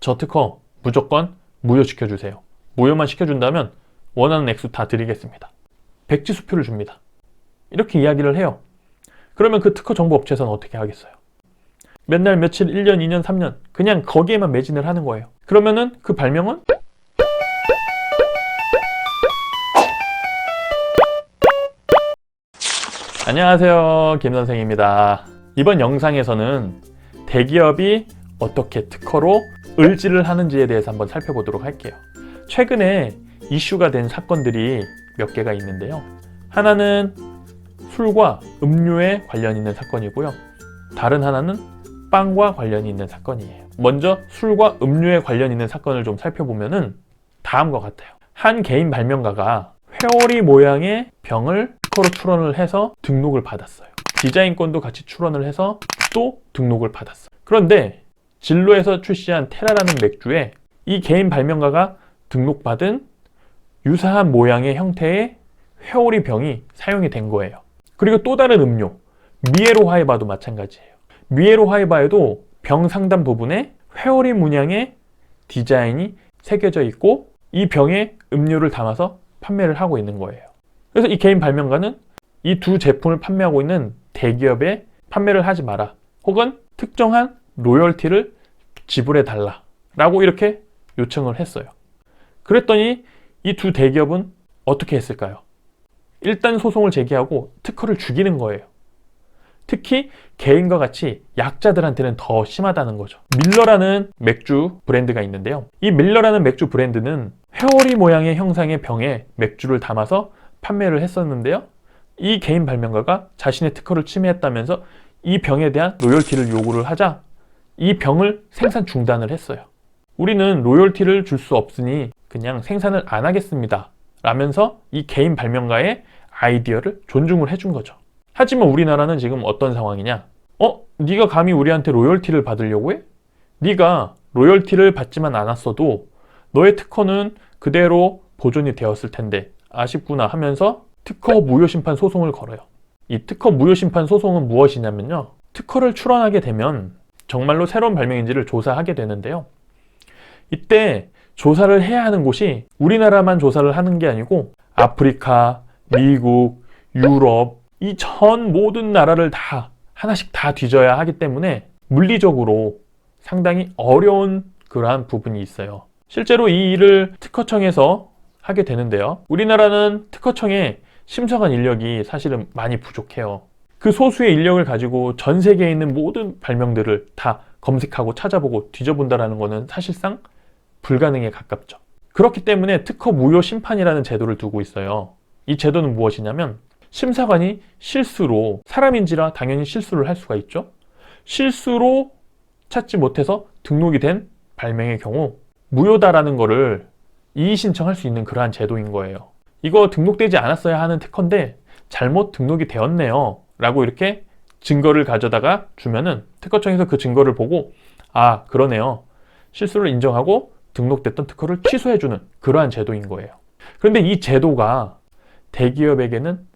저 특허 무조건 무효시켜주세요. 무효만 시켜준다면 원하는 액수 다 드리겠습니다. 백지 수표를 줍니다. 이렇게 이야기를 해요. 그러면 그 특허 정보 업체에서는 어떻게 하겠어요? 몇 날, 며칠, 1년, 2년, 3년 그냥 거기에만 매진을 하는 거예요. 그러면은 그 발명은 안녕하세요, 김선생입니다. 이번 영상에서는 대기업이 어떻게 특허로 을지를 하는지에 대해서 한번 살펴보도록 할게요. 최근에 이슈가 된 사건들이 몇 개가 있는데요. 하나는 술과 음료에 관련 있는 사건이고요. 다른 하나는 빵과 관련이 있는 사건이에요. 먼저 술과 음료에 관련 있는 사건을 좀 살펴보면은 다음과 같아요. 한 개인 발명가가 회오리 모양의 병을 특허로 출원을 해서 등록을 받았어요. 디자인권도 같이 출원을 해서 또 등록을 받았어요. 그런데 진로에서 출시한 테라라는 맥주에 이 개인 발명가가 등록받은 유사한 모양의 형태의 회오리 병이 사용이 된 거예요. 그리고 또 다른 음료, 미에로 하이바도 마찬가지예요. 미에로 하이바에도 병 상단 부분에 회오리 문양의 디자인이 새겨져 있고 이 병에 음료를 담아서 판매를 하고 있는 거예요. 그래서 이 개인 발명가는 이 두 제품을 판매하고 있는 대기업에 판매를 하지 마라, 혹은 특정한 로열티를 지불해 달라 라고 이렇게 요청을 했어요. 그랬더니 이 두 대기업은 어떻게 했을까요? 일단 소송을 제기하고 특허를 죽이는 거예요. 특히 개인과 같이 약자들한테는 더 심하다는 거죠. 밀러라는 맥주 브랜드가 있는데요. 이 밀러라는 맥주 브랜드는 회오리 모양의 형상의 병에 맥주를 담아서 판매를 했었는데요. 이 개인 발명가가 자신의 특허를 침해했다면서 이 병에 대한 로열티를 요구를 하자 이 병을 생산 중단을 했어요. 우리는 로열티를 줄 수 없으니 그냥 생산을 안 하겠습니다 라면서 이 개인 발명가의 아이디어를 존중을 해준 거죠. 하지만 우리나라는 지금 어떤 상황이냐? 네가 감히 우리한테 로열티를 받으려고 해? 네가 로열티를 받지만 않았어도 너의 특허는 그대로 보존이 되었을 텐데 아쉽구나 하면서 특허 무효심판 소송을 걸어요. 이 특허 무효심판 소송은 무엇이냐면요, 특허를 출원하게 되면 정말로 새로운 발명인지를 조사하게 되는데요. 이때 조사를 해야 하는 곳이 우리나라만 조사를 하는 게 아니고 아프리카, 미국, 유럽 이 전 모든 나라를 다 하나씩 다 뒤져야 하기 때문에 물리적으로 상당히 어려운 그러한 부분이 있어요. 실제로 이 일을 특허청에서 하게 되는데요. 우리나라는 특허청에 심사관 인력이 사실은 많이 부족해요. 그 소수의 인력을 가지고 전 세계에 있는 모든 발명들을 다 검색하고 찾아보고 뒤져본다는 것은 사실상 불가능에 가깝죠. 그렇기 때문에 특허 무효 심판이라는 제도를 두고 있어요. 이 제도는 무엇이냐면 심사관이 실수로, 사람인지라 당연히 실수를 할 수가 있죠. 실수로 찾지 못해서 등록이 된 발명의 경우 무효다라는 거를 이의 신청할 수 있는 그러한 제도인 거예요. 이거 등록되지 않았어야 하는 특허인데 잘못 등록이 되었네요 라고 이렇게 증거를 가져다가 주면은 특허청에서 그 증거를 보고 아 그러네요, 실수를 인정하고 등록됐던 특허를 취소해주는 그러한 제도인 거예요. 그런데 이 제도가 대기업에게는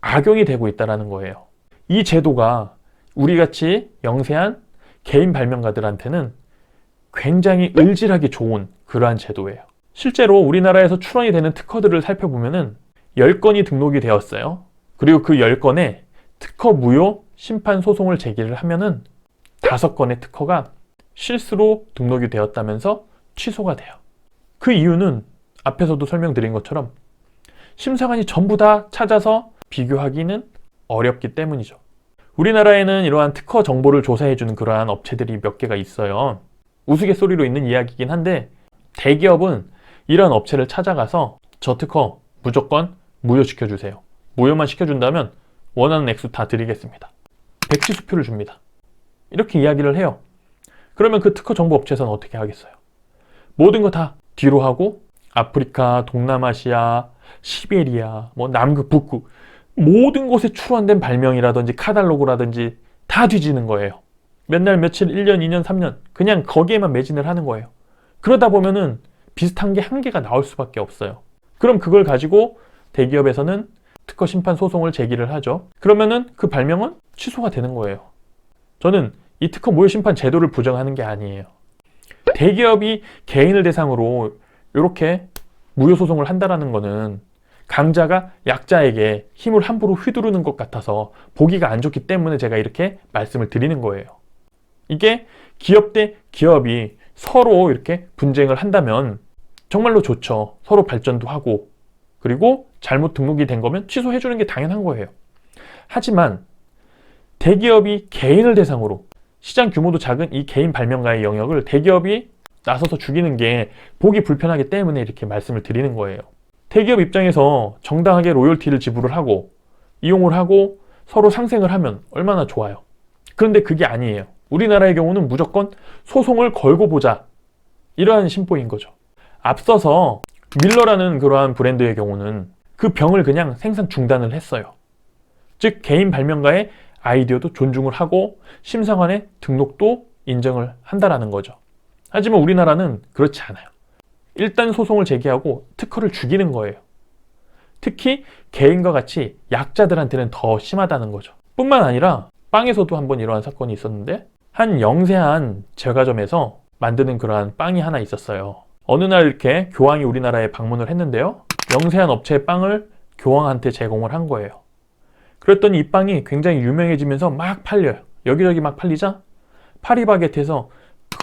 악용이 되고 있다는 거예요. 이 제도가 우리같이 영세한 개인 발명가들한테는 굉장히 을질하기 좋은 그러한 제도예요. 실제로 우리나라에서 출원이 되는 특허들을 살펴보면은 10건이 등록이 되었어요. 그리고 그 10건에 특허 무효 심판 소송을 제기를 하면은 5건의 특허가 실수로 등록이 되었다면서 취소가 돼요. 그 이유는 앞에서도 설명드린 것처럼 심사관이 전부 다 찾아서 비교하기는 어렵기 때문이죠. 우리나라에는 이러한 특허 정보를 조사해주는 그러한 업체들이 몇 개가 있어요. 우스갯소리로 있는 이야기이긴 한데 대기업은 이런 업체를 찾아가서 저 특허 무조건 무효시켜주세요. 무효만 시켜준다면 원하는 액수 다 드리겠습니다. 백지 수표를 줍니다. 이렇게 이야기를 해요. 그러면 그 특허 정보 업체에서는 어떻게 하겠어요? 모든 거 다 뒤로 하고 아프리카, 동남아시아, 시베리아, 남극, 북극 모든 곳에 출원된 발명이라든지 카탈로그라든지 다 뒤지는 거예요. 몇 날, 며칠, 1년, 2년, 3년 그냥 거기에만 매진을 하는 거예요. 그러다 보면은 비슷한 게 한 개가 나올 수밖에 없어요. 그럼 그걸 가지고 대기업에서는 특허 심판 소송을 제기를 하죠. 그러면은 그 발명은 취소가 되는 거예요. 저는 이 특허 무효 심판 제도를 부정하는 게 아니에요. 대기업이 개인을 대상으로 이렇게 무효소송을 한다라는 거는 강자가 약자에게 힘을 함부로 휘두르는 것 같아서 보기가 안 좋기 때문에 제가 이렇게 말씀을 드리는 거예요. 이게 기업 대 기업이 서로 이렇게 분쟁을 한다면 정말로 좋죠. 서로 발전도 하고, 그리고 잘못 등록이 된 거면 취소해 주는 게 당연한 거예요. 하지만 대기업이 개인을 대상으로, 시장 규모도 작은 이 개인 발명가의 영역을 대기업이 나서서 죽이는 게 보기 불편하기 때문에 이렇게 말씀을 드리는 거예요. 대기업 입장에서 정당하게 로열티를 지불을 하고 이용을 하고 서로 상생을 하면 얼마나 좋아요. 그런데 그게 아니에요. 우리나라의 경우는 무조건 소송을 걸고 보자, 이러한 심보인 거죠. 앞서서 밀러라는 그러한 브랜드의 경우는 그 병을 그냥 생산 중단을 했어요. 즉 개인 발명가의 아이디어도 존중을 하고 심사관의 등록도 인정을 한다라는 거죠. 하지만 우리나라는 그렇지 않아요. 일단 소송을 제기하고 특허를 죽이는 거예요. 특히 개인과 같이 약자들한테는 더 심하다는 거죠. 뿐만 아니라 빵에서도 한번 이러한 사건이 있었는데, 한 영세한 제과점에서 만드는 그러한 빵이 하나 있었어요. 어느 날 이렇게 교황이 우리나라에 방문을 했는데요. 영세한 업체의 빵을 교황한테 제공을 한 거예요. 그랬더니 이 빵이 굉장히 유명해지면서 막 팔려요. 여기저기 막 팔리자 파리바게트에서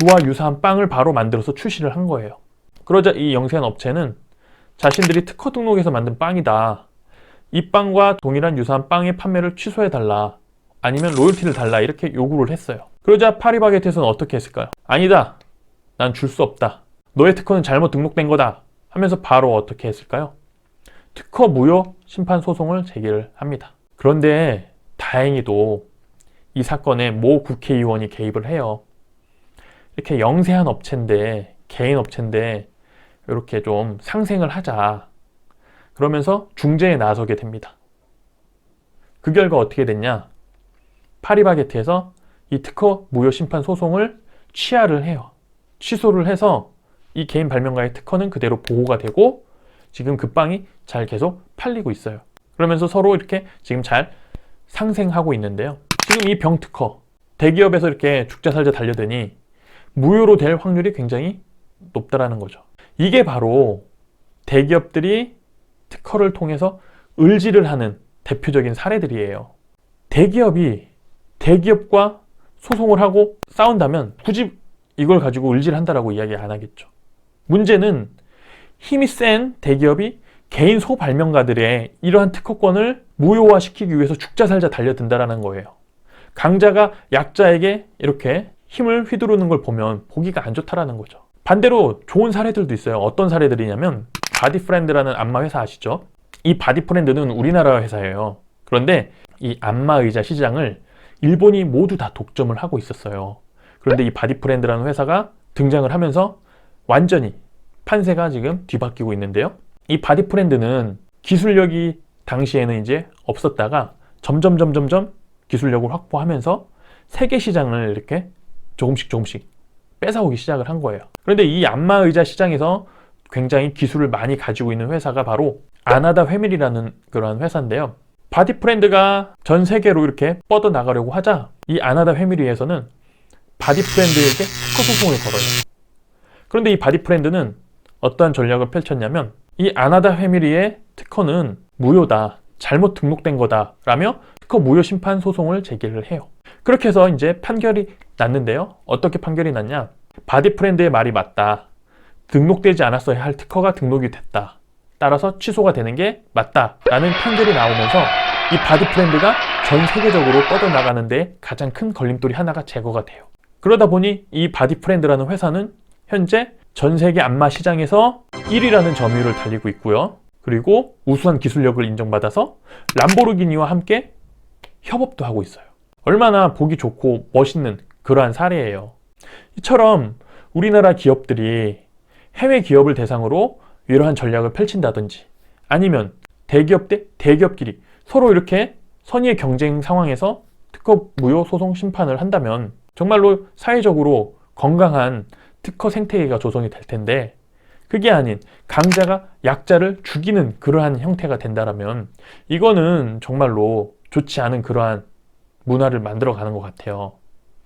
그와 유사한 빵을 바로 만들어서 출시를 한 거예요. 그러자 이 영세한 업체는 자신들이 특허 등록해서 만든 빵이다, 이 빵과 동일한 유사한 빵의 판매를 취소해달라, 아니면 로열티를 달라, 이렇게 요구를 했어요. 그러자 파리바게트에서는 어떻게 했을까요? 아니다, 난 줄 수 없다, 너의 특허는 잘못 등록된 거다 하면서 바로 어떻게 했을까요? 특허 무효 심판 소송을 제기를 합니다. 그런데 다행히도 이 사건에 모 국회의원이 개입을 해요. 이렇게 영세한 업체인데, 개인 업체인데 이렇게 좀 상생을 하자, 그러면서 중재에 나서게 됩니다. 그 결과 어떻게 됐냐? 파리바게트에서 이 특허 무효 심판 소송을 취하를 해요. 취소를 해서 이 개인 발명가의 특허는 그대로 보호가 되고 지금 그 빵이 잘 계속 팔리고 있어요. 그러면서 서로 이렇게 지금 잘 상생하고 있는데요. 지금 이 병 특허 대기업에서 이렇게 죽자 살자 달려드니 무효로 될 확률이 굉장히 높다라는 거죠. 이게 바로 대기업들이 특허를 통해서 을지를 하는 대표적인 사례들이에요. 대기업이 대기업과 소송을 하고 싸운다면 굳이 이걸 가지고 을지를 한다라고 이야기 안 하겠죠. 문제는 힘이 센 대기업이 개인 소발명가들의 이러한 특허권을 무효화시키기 위해서 죽자 살자 달려든다라는 거예요. 강자가 약자에게 이렇게 힘을 휘두르는 걸 보면 보기가 안 좋다라는 거죠. 반대로 좋은 사례들도 있어요. 어떤 사례들이냐면 바디프렌드라는 안마 회사 아시죠? 이 바디프렌드는 우리나라 회사예요. 그런데 이 안마 의자 시장을 일본이 모두 다 독점을 하고 있었어요. 그런데 이 바디프렌드라는 회사가 등장을 하면서 완전히 판세가 지금 뒤바뀌고 있는데요. 이 바디프렌드는 기술력이 당시에는 이제 없었다가 점점 기술력을 확보하면서 세계 시장을 이렇게 조금씩 뺏어오기 시작을 한 거예요. 그런데 이 안마 의자 시장에서 굉장히 기술을 많이 가지고 있는 회사가 바로 아나다 회밀이라는 그러한 회사인데요. 바디프렌드가 전 세계로 이렇게 뻗어나가려고 하자 이 아나다 회밀위에서는 바디프렌드에게 특허 소송을 걸어요. 그런데 이 바디프렌드는 어떠한 전략을 펼쳤냐면 이 아나다 회밀위의 특허는 무효다, 잘못 등록된 거다 라며 특허 무효 심판 소송을 제기를 해요. 그렇게 해서 이제 판결이 났는데요. 어떻게 판결이 났냐? 바디프렌드의 말이 맞다, 등록되지 않았어야 할 특허가 등록이 됐다, 따라서 취소가 되는 게 맞다 라는 판결이 나오면서 이 바디프렌드가 전 세계적으로 뻗어나가는데 가장 큰 걸림돌이 하나가 제거가 돼요. 그러다 보니 이 바디프렌드라는 회사는 현재 전 세계 안마 시장에서 1위라는 점유율을 달리고 있고요. 그리고 우수한 기술력을 인정받아서 람보르기니와 함께 협업도 하고 있어요. 얼마나 보기 좋고 멋있는 그러한 사례예요. 이처럼 우리나라 기업들이 해외 기업을 대상으로 이러한 전략을 펼친다든지 아니면 대기업 대 대기업끼리 서로 이렇게 선의의 경쟁 상황에서 특허 무효 소송 심판을 한다면 정말로 사회적으로 건강한 특허 생태계가 조성이 될 텐데, 그게 아닌 강자가 약자를 죽이는 그러한 형태가 된다라면 이거는 정말로 좋지 않은 그러한 문화를 만들어 가는 것 같아요.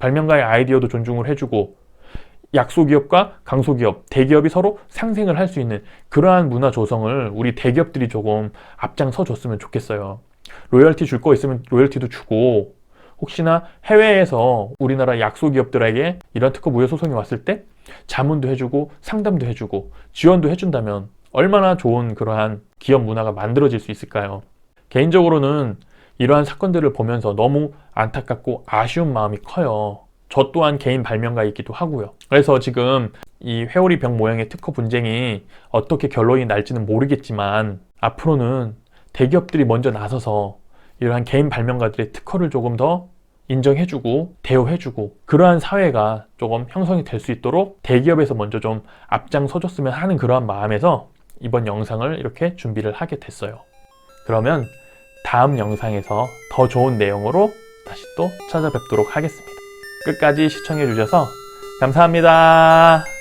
발명가의 아이디어도 존중을 해주고 약소기업과 강소기업, 대기업이 서로 상생을 할 수 있는 그러한 문화 조성을 우리 대기업들이 조금 앞장서 줬으면 좋겠어요. 로열티 줄 거 있으면 로열티도 주고, 혹시나 해외에서 우리나라 약소기업들에게 이런 특허 무효 소송이 왔을 때 자문도 해주고 상담도 해주고 지원도 해준다면 얼마나 좋은 그러한 기업 문화가 만들어질 수 있을까요? 개인적으로는 이러한 사건들을 보면서 너무 안타깝고 아쉬운 마음이 커요. 저 또한 개인 발명가이기도 하고요. 그래서 지금 이 회오리 병 모양의 특허 분쟁이 어떻게 결론이 날지는 모르겠지만 앞으로는 대기업들이 먼저 나서서 이러한 개인 발명가들의 특허를 조금 더 인정해주고 대우해주고 그러한 사회가 조금 형성이 될 수 있도록 대기업에서 먼저 좀 앞장서줬으면 하는 그러한 마음에서 이번 영상을 이렇게 준비를 하게 됐어요. 그러면 다음 영상에서 더 좋은 내용으로 다시 또 찾아뵙도록 하겠습니다. 끝까지 시청해주셔서 감사합니다.